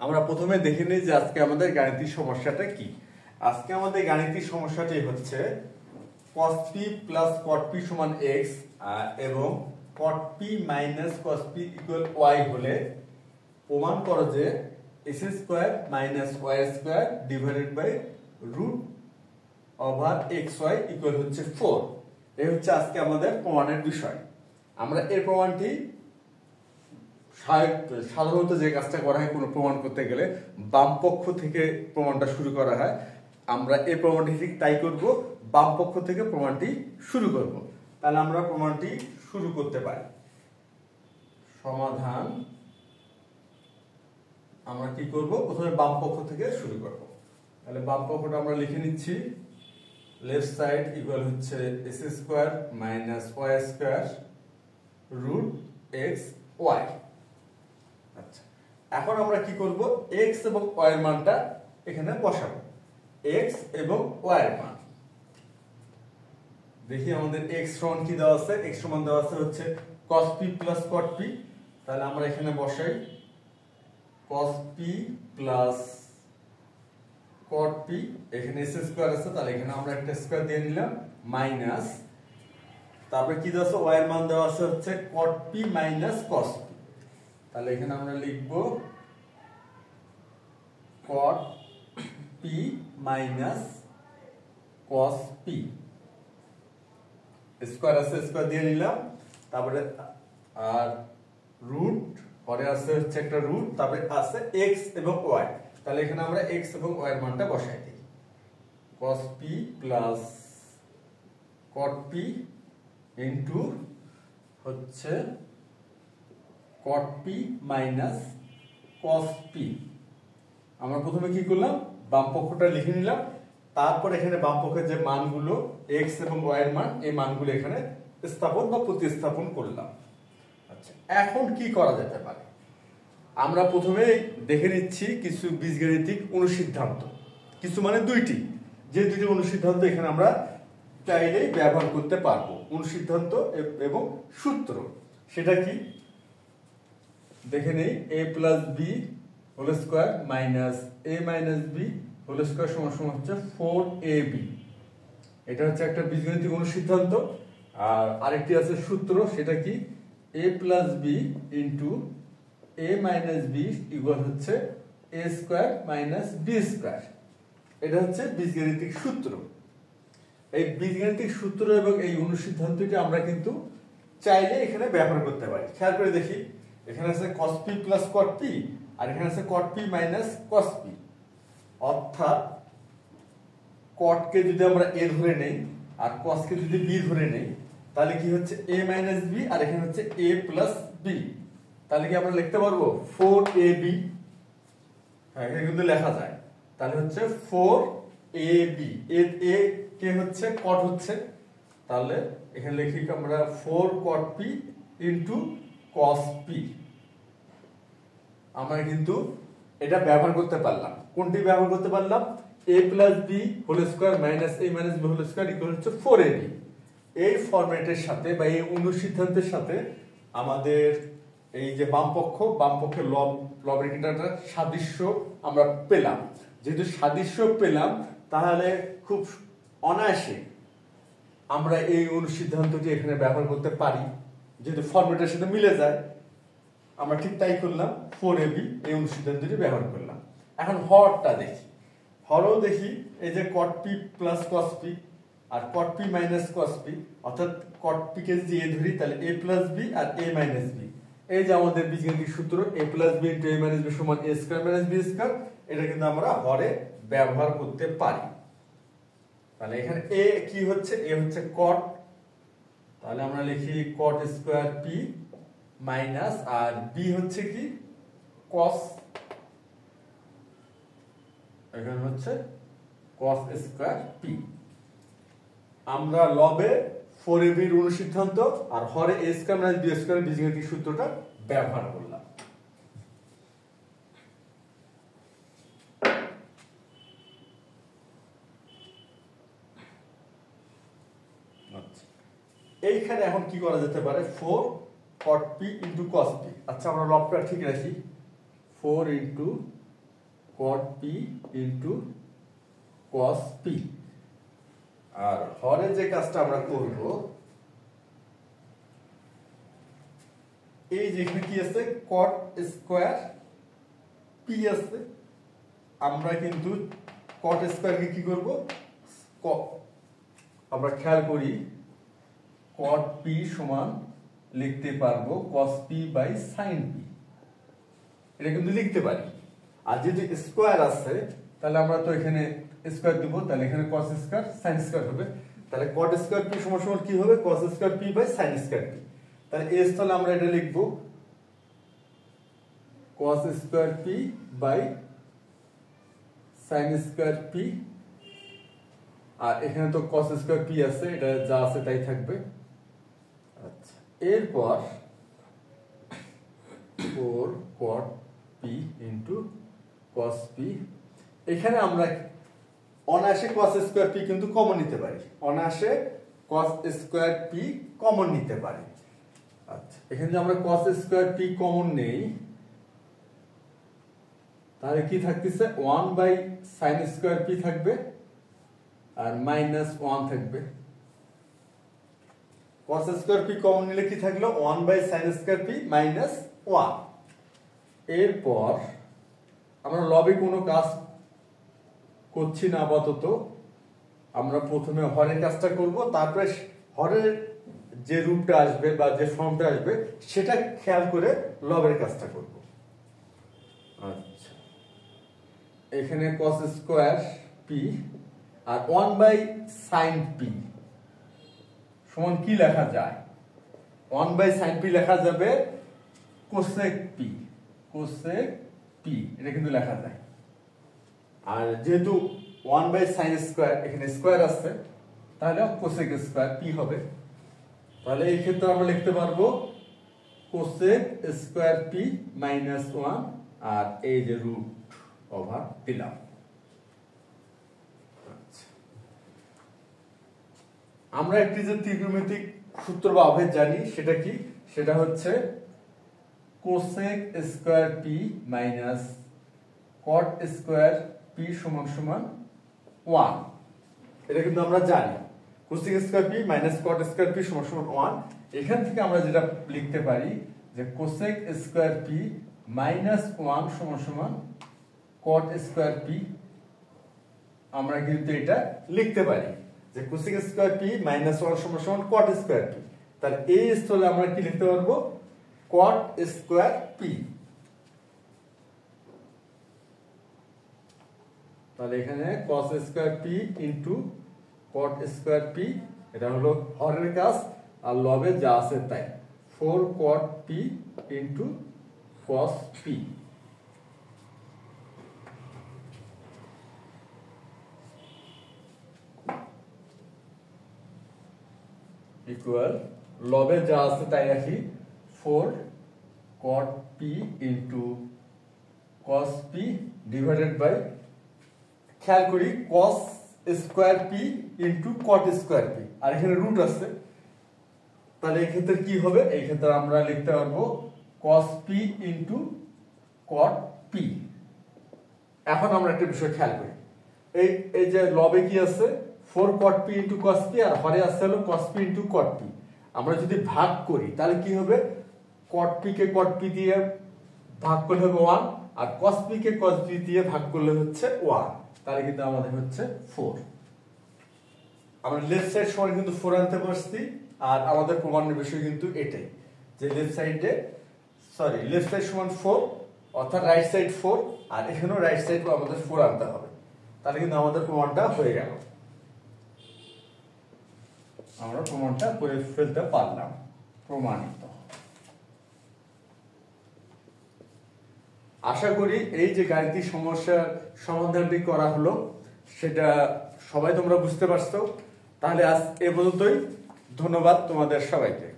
আমরা প্রথমে দেখে নিই যে আজকে আমাদের গাণিতিক সমস্যাটা কি। আজকে আমাদের গাণিতিক সমস্যাটি হচ্ছে cos p plus cot p সমান x এবং cot p minus cos p equal y হলে প্রমাণ করো যে x square minus y square divided by root over xy equal হচ্ছে 4। এই হচ্ছে আজকে আমাদের প্রমাণের বিষয়। আমরা এই প্রমাণটি সাধারণত যে কাজটা করা হয় কোনো প্রমাণ করতে গেলে বাম পক্ষ থেকে প্রমাণটা শুরু করা হয়। আমরা এই প্রমাণটি ঠিক তাই করব, বাম পক্ষ থেকে প্রমাণটি শুরু করব। তাহলে আমরা প্রমাণটি শুরু করতে পারি। সমাধান আমরা কি করব, প্রথমে বাম পক্ষ থেকে শুরু করব। তাহলে বাম পক্ষটা আমরা লিখে নিচ্ছি, লেফট সাইড ইকুয়াল হচ্ছে x square minus y square root x y। আচ্ছা, এখন আমরা কি করব, x এবং y এর মানটা এখানে বসাবো। x এবং y এর মান দেখি আমাদের x সমান কি দেওয়া আছে, x সমান দেওয়া আছে হচ্ছে cos p plus cot p। তাহলে আমরা এখানে বসাই cos p plus cot p, এখানে s স্কয়ার আছে তাহলে এখানে আমরা একটা স্কয়ার দিয়ে নিলাম মাইনাস, তারপরে কি দেওয়া আছে y এর মান দেওয়া আছে হচ্ছে cot p minus cos p। তাহলে এখানে আমরা লিখব cot p minus cos p, square আছে স্কয়ার দিয়ে নিলাম, তারপরে আর রুট পরে আছে হচ্ছে একটা রুট, তারপরে আছে x এবং y। তাহলে এখানে আমরা x এবং y এর মানটা বসাই দিই, cos p plus cot p into হচ্ছে cot p minus cos p। আমরা প্রথমে কি করলাম, বাম পক্ষটা লিখে নিলাম, তারপর এখানে বাম পক্ষের যে মানগুলো x এবং y এর মান, এই মানগুলো এখানে স্থাপন বা প্রতিস্থাপন করলাম। আচ্ছা, এখন কি করা যেতে পারে, আমরা প্রথমে দেখে নিচ্ছি কিছু বীজগাণিতিক অনুসিদ্ধান্ত, কিছু মানে দুইটি, যে দুইটি অনুসিদ্ধান্ত এখানে আমরা চাইলেই ব্যবহার করতে পারবো। অনুসিদ্ধান্ত এবং সূত্র সেটা কি দেখে নেই, a plus b whole square minus a minus b whole square সমান সমান হচ্ছে 4ab। এটা হচ্ছে একটা বীজগাণিতিক অনুসিদ্ধান্ত। আর আরেকটি আছে সূত্র, সেটা কি a plus b into a minus b equal হচ্ছে a square minus b square. এটা হচ্ছে বীজগাণিতিক সূত্র। এই বীজগাণিতিক সূত্র এবং এই অনুসিদ্ধান্তটি আমরা কিন্তু চাইলে এখানে ব্যবহার করতে পারি। খেয়াল করে দেখি, এখানে আছে cos p plus cot p আর এখানে আছে cot p minus cos p। অর্থাৎ cot কে যদি আমরা a ধরে নেই আর cos কে যদি b ধরে নেই, তাহলে কি হচ্ছে a minus b আর এখানে হচ্ছে a plus b। তাহলে কি আমরা লিখতে পারবো 4ab? হ্যাঁ, এটা কিন্তু লেখা যায়। তাহলে হচ্ছে 4ab, a কে হচ্ছে cot হচ্ছে, তাহলে এখানে লিখি আমরা 4 cot p into cos p। আমরা কিন্তু এটা ব্যবহার করতে পারলাম। কোনটি ব্যবহার করতে পারলাম, a plus b whole square minus a minus b whole square equal হচ্ছে 4ab। এই ফরম্যাটের সাথে বা এই অনুসিদ্ধান্তের সাথে আমাদের এই যে বাম পক্ষের লব রেখাটার সাদৃশ্য আমরা পেলাম। যেহেতু সাদৃশ্য পেলাম, তাহলে খুব অনায়াসে আমরা এই অনুসিদ্ধান্তটি এখানে ব্যবহার করতে পারি, যেহেতু ফরম্যাটের সাথে মিলে যায়। আমরা ঠিক তাই করলাম, 4ab এই অনুসিদ্ধান্তটি ব্যবহার করলাম। এখন হরটা দেখি, হরও দেখি এই যে cot p plus cos p আর cot p minus cos p, অর্থাৎ cot p কে যদি a ধরি তাহলে a plus b R a minus b। এই যে আমাদের বীজগাণিতিক সূত্র a plus b into a minus b সমান a square minus b square, এটা কিন্তু আমরা হরে ব্যবহার করতে পারি। তাহলে এখানে a কি হচ্ছে, a হচ্ছে cot, তাহলে আমরা লিখি cot স্কয়ার p মাইনাস আর b হচ্ছে কি cos, এখানে হচ্ছে cos স্কয়ার p। আমরা লবে 4ab এর অনুসিদ্ধান্ত আর হরে a square minus b square বীজগাণিতিক সূত্রটা ব্যবহার করলাম। আচ্ছা, এইখানে এখন কি করা যেতে পারে, 4 cot p into cos p। আচ্ছা, আমরা লবটা ঠিক রাখি, 4 into cot p into cos p। আর হরে যে কাজটা আমরা করব, এই যেখানে কি আছে cot স্কয়ার p আছে, আমরা কিন্তু cot স্কয়ার কে কি করব, আমরা খেয়াল করি cot p সমান লিখতে পারবো cos p by sin p, এটা কিন্তু লিখতে পারি। আর যদি স্কয়ার আছে তাহলে আমরা তো এখানে স্কয়ার দিব, তাহলে এখানে cos স্কয়ার sin স্কয়ার হবে, তাহলে cot স্কয়ার p সমান সমান কি হবে, cos square p by sin square p। তাহলে এই স্থলে আমরা এটা লিখব cos square p by sin square p, আর এখানে তো cos স্কয়ার p আছে, এটা যা আছে তাই থাকবে। আচ্ছা, এরপর 4 cot p into cos p, এখানে আমরা অনায়াসে cos স্কয়ার p কিন্তু কমন নিতে পারি, অনায়াসে cos স্কয়ার p কমন নিতে পারি। আচ্ছা, এখানে যদি আমরা cos স্কয়ার p কমন নেই তাহলে কি থাকতেছে 1 বাই sin স্কয়ার p থাকবে আর মাইনাস 1 থাকবে। cos স্কয়ার p কমন নিলে কি থাকলো 1 by sin square p minus 1। এরপর আমরা লবে কোনো কাজ করছি না আপাতত, আমরা প্রথমে হরের কাজটা করব, তারপরে হরের যে রূপটা আসবে বা যে ফর্মটা আসবে সেটা খেয়াল করে লবের কাজটা করব। আচ্ছা, এখানে cos স্কয়ার p আর 1 বাই sin p সমান কি লেখা যায়, 1 বাই sin p লেখা যাবে cosec p, cosec p এটা কিন্তু লেখা যায়। আর যেহেতু 1 বাই sin স্কয়ার এখানে স্কয়ার আছে তাহলে cosec স্কয়ার p হবে, তাহলে এই ক্ষেত্রে আমরা লিখতে পারবো cosec স্কয়ার p মাইনাস 1 আর এই যে রুট ওভার দিলাম। আমরা একটি যে ত্রিকোণমিতিক সূত্র বা অভেদ জানি সেটা কি, সেটা হচ্ছে cosec square p minus cot square p সমান সমান 1, এটা কিন্তু আমরা জানি cosec square p minus cot square p সমান সমান 1। এখান থেকে আমরা যেটা লিখতে পারি যে cosec স্কয়ার p মাইনাস 1 সমান সমান cot স্কয়ার p, আমরা কিন্তু এটা লিখতে পারি যে cosec স্কয়ার p মাইনাস 1 সমান সমান cot স্কয়ার p। তাহলে এই স্থলে আমরা কি লিখতে পারবো cot স্কয়ার p। তাহলে এখানে cos square p into cot square p, এটা হলো হরের কাজ, আর লবে যা আছে তাই 4 cot p into cos p equal লবে যা আছে তাই রাখি 4 cot p into cos p divided by, খেয়াল করি cos square p into cot square p, আর এখানে রুট আছে, তাহলে এই ক্ষেত্রে কি হবে, এই ক্ষেত্রে আমরা লিখতে পারবো cos p into cot p। এখন আমরা একটা বিষয় খেয়াল করি, এই যে লবে কি আছে 4 cot p into cos p আর হরে আছে হলো cos p into cot p। আমরা যদি ভাগ করি তাহলে কি হবে, cot p কে cot p দিয়ে ভাগ করলে হবে 1, আর cos p কে cos p দিয়ে ভাগ করলে হচ্ছে 1, তাহলে কিন্তু আমাদের হচ্ছে 4। আমরা লেফট সাইড সমান কিন্তু 4 আনতে পারছি, আর আমাদের প্রমাণের বিষয় কিন্তু এটাই যে লেফট সাইড সমান 4, অর্থাৎ রাইট সাইড 4, আর এখানেও রাইট সাইড আমাদের 4 আনতে হবে, তাহলে কিন্তু আমাদের প্রমাণটা হয়ে গেল, আমরা প্রমাণটা করে ফেলতে পারলাম, প্রমাণিত। আশা করি এই যে গাণিতিক সমস্যার সমাধানটি করা হলো সেটা সবাই তোমরা বুঝতে পারছো। তাহলে আজ এ পর্যন্তই, ধন্যবাদ তোমাদের সবাইকে।